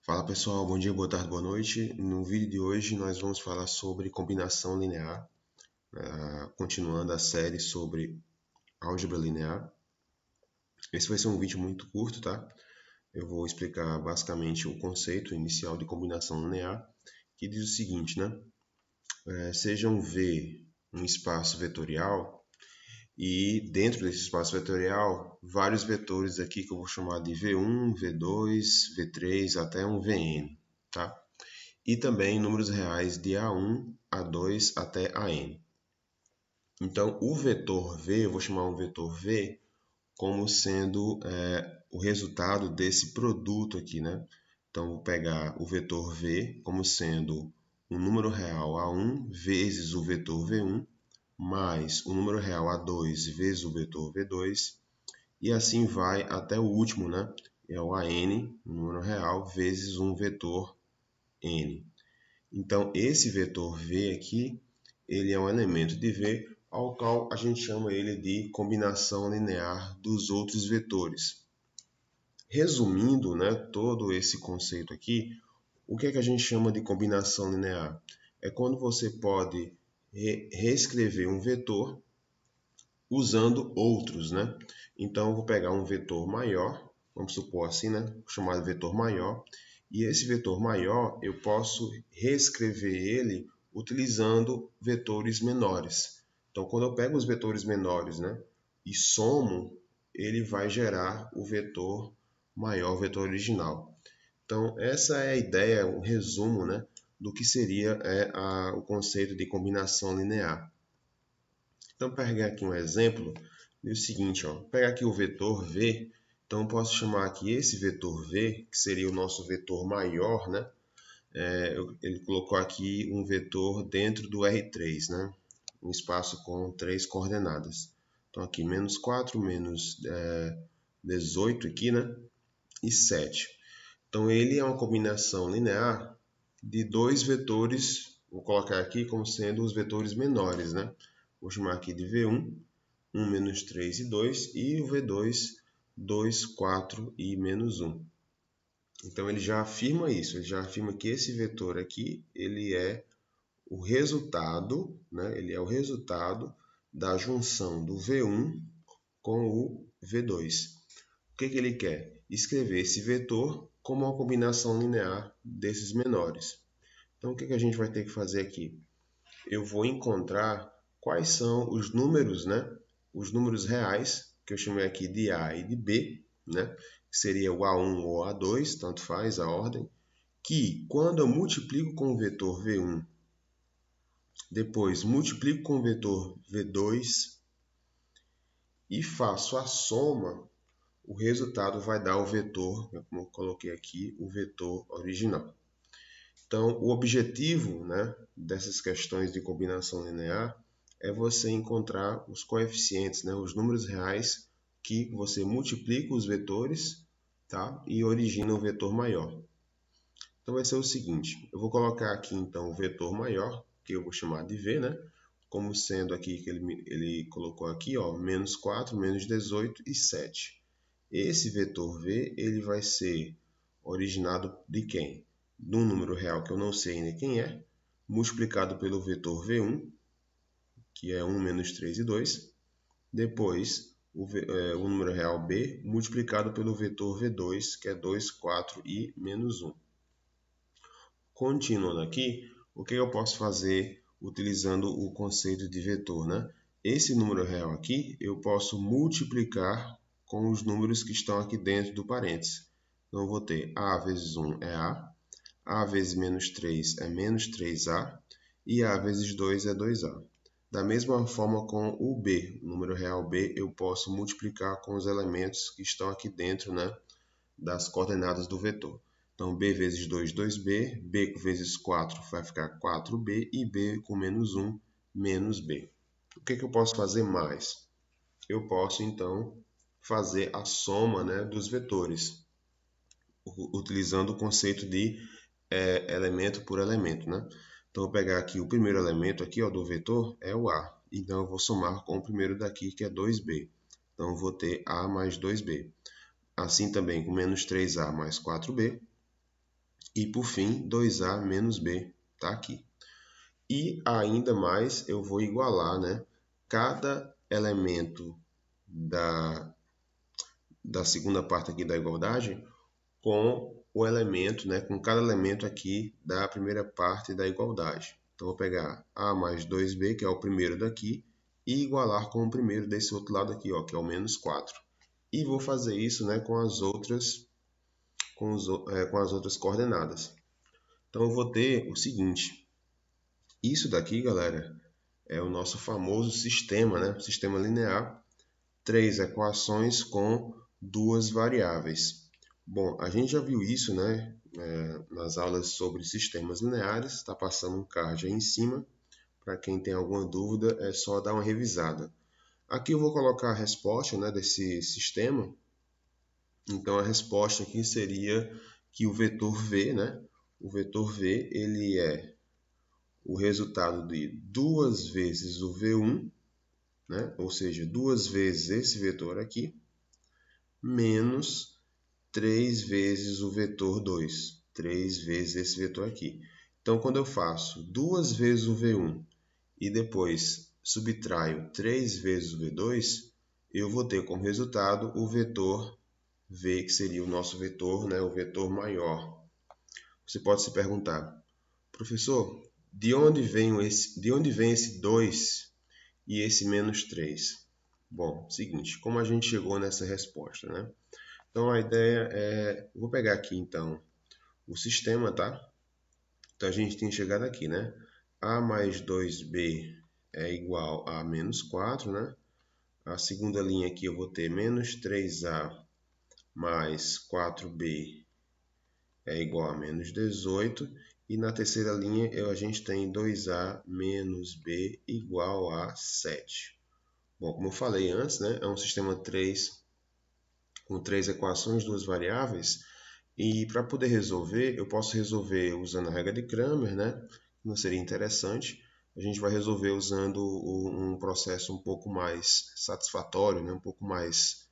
Fala pessoal, bom dia, boa tarde, boa noite. No vídeo de hoje nós vamos falar sobre combinação linear, continuando a série sobre álgebra linear. Esse vai ser um vídeo muito curto, tá? Eu vou explicar basicamente o conceito inicial de combinação linear, que diz o seguinte, né? Seja um V um espaço vetorial e dentro desse espaço vetorial, vários vetores aqui que eu vou chamar de V1, V2, V3 até um Vn, tá? E também números reais de A1, A2 até AN. Então, o vetor V, eu vou chamar um vetor V como sendo o resultado desse produto aqui, né? Então, vou pegar o vetor V como sendo um número real A1 vezes o vetor V1, mais o número real A2 vezes o vetor V2, e assim vai até o último, né? É o AN, o número real, vezes um vetor N. Então, esse vetor V aqui, ele é um elemento de V, ao qual a gente chama ele de combinação linear dos outros vetores. Resumindo, né, todo esse conceito aqui, o que é que a gente chama de combinação linear? É quando você pode reescrever um vetor usando outros, né? Então, eu vou pegar um vetor maior, vamos supor assim, né? Chamado vetor maior, e esse vetor maior eu posso reescrever ele utilizando vetores menores. Então, quando eu pego os vetores menores, né, e somo, ele vai gerar o vetor maior, o vetor original. Então, essa é a ideia, o resumo, né, do que seria o conceito de combinação linear. Então, pegar aqui um exemplo, é o seguinte, ó, pegar aqui o vetor V, então eu posso chamar aqui esse vetor V, que seria o nosso vetor maior, né? Ele colocou aqui um vetor dentro do R3, né? Um espaço com 3 coordenadas. Então aqui menos 4, menos 18 aqui, né? E 7. Então ele é uma combinação linear de dois vetores, vou colocar aqui como sendo os vetores menores, né? Vou chamar aqui de V1, 1, menos 3 e 2, e o V2, 2, 4 e menos 1. Então ele já afirma isso, ele já afirma que esse vetor aqui, ele é o resultado, né? Ele é o resultado da junção do V1 com o V2. O que ele quer? Escrever esse vetor como uma combinação linear desses menores. Então o que a gente vai ter que fazer aqui? Eu vou encontrar quais são os números, né? Os números reais, que eu chamei aqui de A e de B, né? Que seria o A1 ou A2, tanto faz a ordem, que quando eu multiplico com o vetor V1, depois multiplico com o vetor V2 e faço a soma, o resultado vai dar o vetor, como eu coloquei aqui, o vetor original. Então, o objetivo, né, dessas questões de combinação linear é você encontrar os coeficientes, né, os números reais que você multiplica os vetores, tá, e origina o vetor maior. Então, vai ser o seguinte, eu vou colocar aqui, então, o vetor maior, que eu vou chamar de V, né, como sendo aqui, que ele colocou aqui, ó, menos 4, menos 18 e 7. Esse vetor V, ele vai ser originado de quem? De um número real que eu não sei ainda quem é, multiplicado pelo vetor V1, que é 1 menos 3 e 2. Depois, o número real B, multiplicado pelo vetor V2, que é 2, 4 e menos 1. Continuando aqui, o que eu posso fazer utilizando o conceito de vetor, né? Esse número real aqui, eu posso multiplicar com os números que estão aqui dentro do parênteses. Então, eu vou ter A vezes 1 é A vezes menos 3 é menos 3A, e A vezes 2 é 2A. Da mesma forma com o B, o número real B, eu posso multiplicar com os elementos que estão aqui dentro, né, das coordenadas do vetor. Então, B vezes 2, 2B, B vezes 4 vai ficar 4B, e B com menos 1, menos B. O que eu posso fazer mais? Eu posso, então, fazer a soma, né, dos vetores, utilizando o conceito de elemento por elemento, né? Então, eu vou pegar aqui o primeiro elemento aqui, ó, do vetor, é o A. Então, eu vou somar com o primeiro daqui, que é 2B. Então, eu vou ter A mais 2B. Assim também com menos 3A mais 4B. E por fim, 2A menos B está aqui. E ainda mais eu vou igualar, né, cada elemento da segunda parte aqui da igualdade com o elemento, né, com cada elemento aqui da primeira parte da igualdade. Então, vou pegar A mais 2B, que é o primeiro daqui, e igualar com o primeiro desse outro lado aqui, ó, que é o menos 4. E vou fazer isso, né, com as outras coordenadas. Então, eu vou ter o seguinte. Isso daqui, galera, é o nosso famoso sistema, né? Sistema linear. 3 equações com 2 variáveis. Bom, a gente já viu isso, né? Nas aulas sobre sistemas lineares. Está passando um card aí em cima. Para quem tem alguma dúvida, é só dar uma revisada. Aqui eu vou colocar a resposta, né, desse sistema. Então, a resposta aqui seria que o vetor V, né? O vetor V, ele é o resultado de 2 vezes o V1, né? Ou seja, 2 vezes esse vetor aqui, menos 3 vezes o vetor 2, 3 vezes esse vetor aqui. Então, quando eu faço 2 vezes o V1 e depois subtraio 3 vezes o V2, eu vou ter como resultado o vetor V, que seria o nosso vetor, né? O vetor maior. Você pode se perguntar, professor, de onde vem esse 2 e esse menos 3? Bom, seguinte, como a gente chegou nessa resposta, né? Então, a ideia é... Vou pegar aqui, então, o sistema, tá? Então, a gente tem chegado aqui, né? A mais 2B é igual a menos 4, né? A segunda linha aqui eu vou ter menos 3A mais 4B é igual a menos 18. E na terceira linha a gente tem 2A menos B igual a 7. Bom, como eu falei antes, né, é um sistema 3 com 3 equações, 2 variáveis. E para poder resolver, eu posso resolver usando a regra de Cramer, né? Não seria interessante. A gente vai resolver usando um processo um pouco mais satisfatório, né? Um pouco mais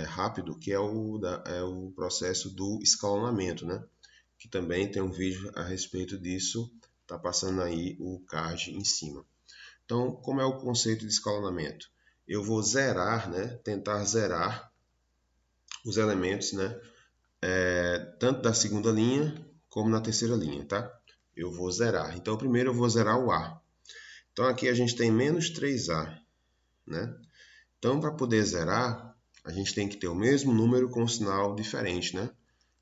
rápido, que é o processo do escalonamento, né? Que também tem um vídeo a respeito disso, está passando aí o card em cima. Então, como é o conceito de escalonamento? Eu vou zerar, né? Tentar zerar os elementos, né? Tanto da segunda linha como na terceira linha, tá? Eu vou zerar. Então, primeiro eu vou zerar o A. Então, aqui a gente tem menos 3A, né? Então, para poder zerar, a gente tem que ter o mesmo número com um sinal diferente, né?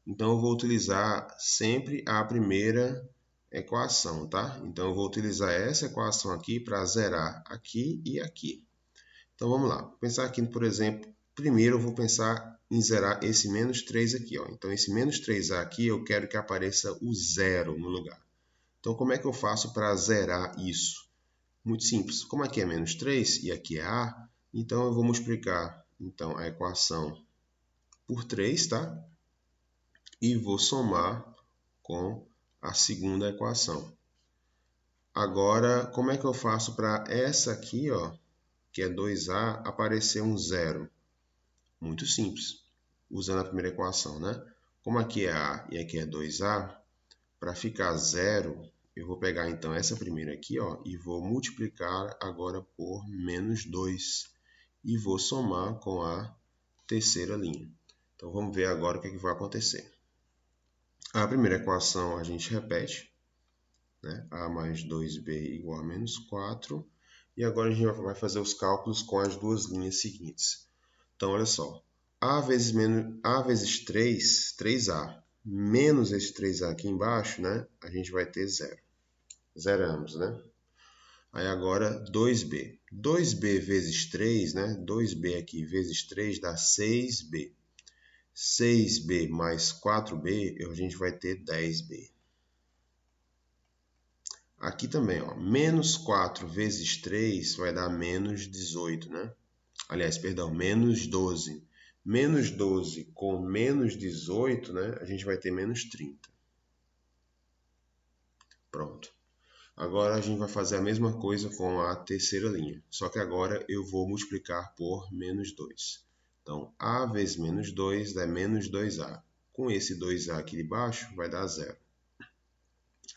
Então, eu vou utilizar sempre a primeira equação, tá? Então, eu vou utilizar essa equação aqui para zerar aqui e aqui. Então, vamos lá. Vou pensar aqui, por exemplo, primeiro eu vou pensar em zerar esse menos 3 aqui, ó. Então, esse menos 3A aqui, eu quero que apareça o zero no lugar. Então, como é que eu faço para zerar isso? Muito simples. Como aqui é menos 3 e aqui é A, então eu vou multiplicar então, a equação por 3, tá? E vou somar com a segunda equação. Agora, como é que eu faço para essa aqui, ó, que é 2A, aparecer um zero? Muito simples, usando a primeira equação, né? Como aqui é A e aqui é 2A, para ficar zero, eu vou pegar então essa primeira aqui, ó, e vou multiplicar agora por menos 2 e vou somar com a terceira linha. Então, vamos ver agora o que vai acontecer. A primeira equação a gente repete, né? A mais 2B igual a menos 4. E agora a gente vai fazer os cálculos com as duas linhas seguintes. Então, olha só. A vezes 3, 3A, menos esse 3A aqui embaixo, né? A gente vai ter zero. Zeramos, né? Aí agora 2B. 2B vezes 3, né? 2B aqui vezes 3 dá 6B. 6B mais 4B, a gente vai ter 10B. Aqui também, ó, menos 4 vezes 3 vai dar menos 18, né? Aliás, perdão, menos 12. Menos 12 com menos 18, né? A gente vai ter menos 30. Pronto. Agora a gente vai fazer a mesma coisa com a terceira linha, só que agora eu vou multiplicar por menos 2. Então, A vezes menos 2 dá menos 2A. Com esse 2A aqui de baixo, vai dar zero.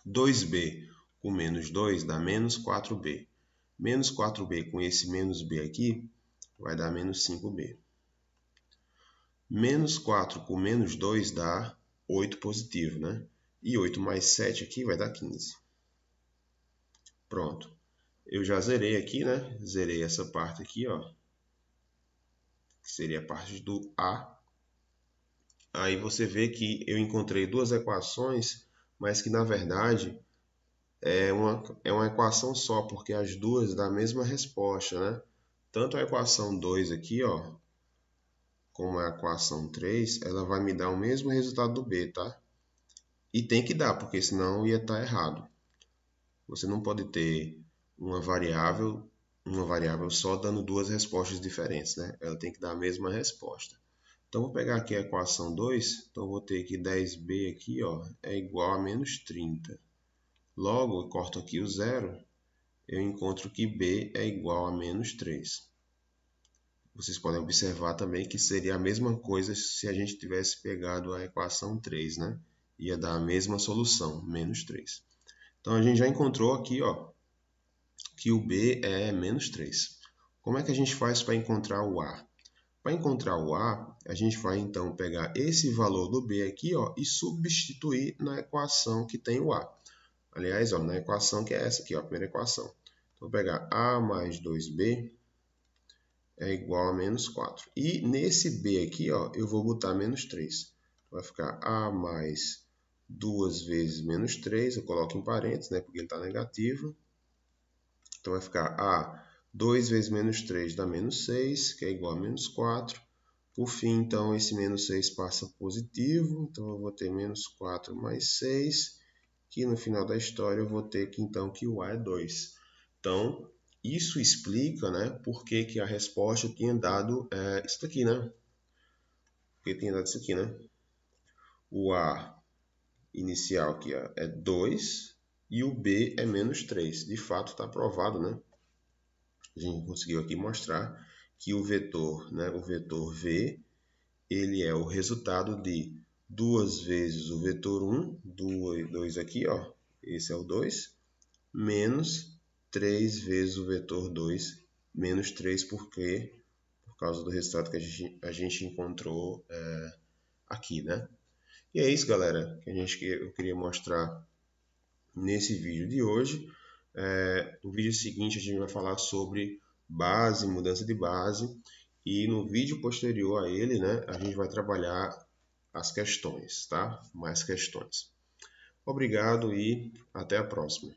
2b com menos 2 dá menos 4b. Menos 4b com esse menos b aqui vai dar menos 5b. Menos 4 com menos 2 dá 8 positivo, né? E 8 mais 7 aqui vai dar 15. Pronto. Eu já zerei aqui, né? Zerei essa parte aqui, ó. Que seria a parte do A. Aí você vê que eu encontrei duas equações, mas que na verdade é uma equação só, porque as duas dão a mesma resposta, né? Tanto a equação 2 aqui, ó, como a equação 3, ela vai me dar o mesmo resultado do B, tá? E tem que dar, porque senão ia estar errado. Você não pode ter uma variável só dando duas respostas diferentes, né? Ela tem que dar a mesma resposta. Então, vou pegar aqui a equação 2. Então, vou ter que 10b aqui, ó, é igual a menos 30. Logo, eu corto aqui o zero, eu encontro que b é igual a menos 3. Vocês podem observar também que seria a mesma coisa se a gente tivesse pegado a equação 3, né? Ia dar a mesma solução, menos 3. Então, a gente já encontrou aqui, ó, que o b é menos 3. Como é que a gente faz para encontrar o a? Para encontrar o a, a gente vai então pegar esse valor do b aqui, ó, e substituir na equação que tem o a. Aliás, ó, na equação que é essa aqui, ó, a primeira equação. Então, vou pegar a mais 2b é igual a menos 4. E nesse b aqui, ó, eu vou botar menos 3. Vai ficar a mais 2 vezes menos 3, eu coloco em parênteses, né, porque ele está negativo. Então, vai ficar a 2 vezes menos 3 dá menos 6, que é igual a menos 4. Por fim, então, esse menos 6 passa positivo. Então, eu vou ter menos 4 mais 6, que no final da história eu vou ter que, então, que o a é 2. Então, isso explica, né, por que a resposta tinha dado isso aqui, né? Porque tinha dado isso aqui, né? O a inicial aqui ó, é 2 e o b é menos 3. De fato, está provado, né? A gente conseguiu aqui mostrar que o vetor, né, o vetor v, ele é o resultado de 2 vezes o vetor 1, 2 aqui, ó, esse é o 2, menos 3 vezes o vetor 2, menos 3 por causa do resultado que a gente encontrou aqui, né? E é isso, galera, que eu queria mostrar nesse vídeo de hoje. No vídeo seguinte a gente vai falar sobre base, mudança de base, e no vídeo posterior a ele, né, a gente vai trabalhar as questões, tá? Mais questões. Obrigado e até a próxima.